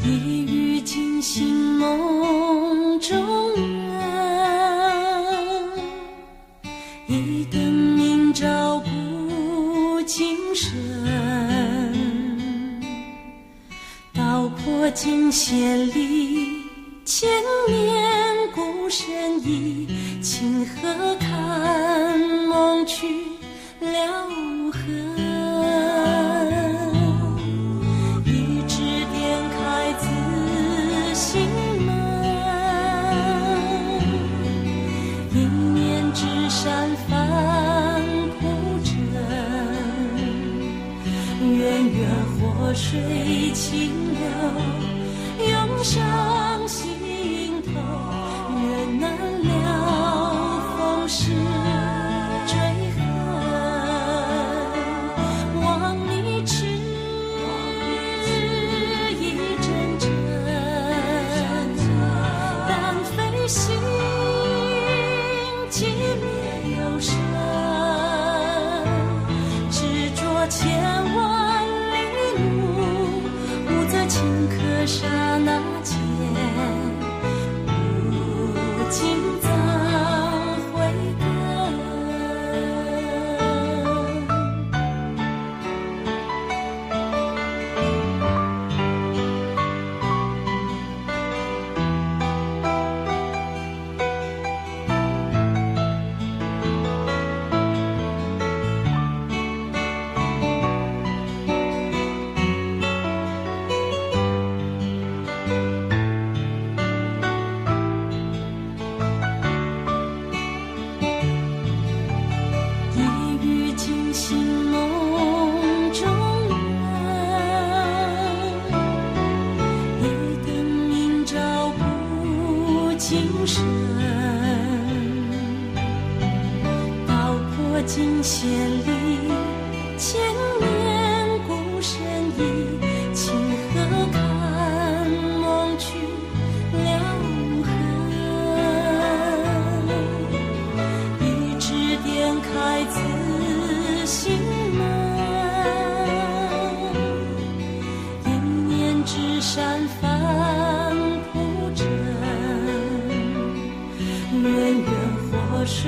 一语惊醒梦中人，一灯明照不惊神，道破金线里千年古神意，清河看梦去了无痕，一指点开自心门，一念之山翻铺陈，源源活水清流涌上心头，越难了风势追恨，望你迟一阵阵，但非心寂灭有声，执着千万里路，无则顷刻刹那间，不尽葬慧根。一语惊醒梦中人，一灯明照不惊神，道破金线里千年古神意，清河看梦去了无痕，一指点开自心门，一念之山翻铺陈，源源活水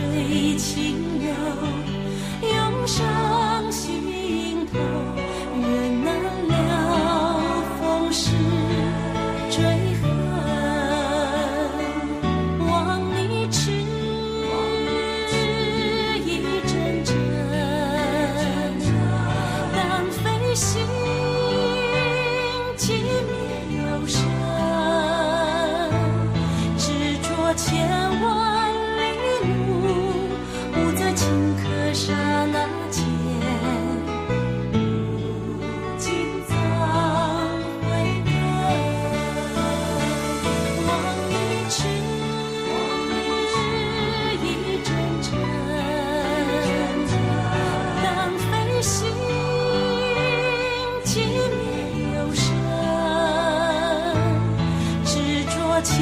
清流涌上心头，越难了风势追恨，望你迟一阵阵，但非心寂灭有声，执着千万里路，无则顷刻刹那间，不尽葬慧根。望你迟一阵阵，但非心寂灭有声，执着千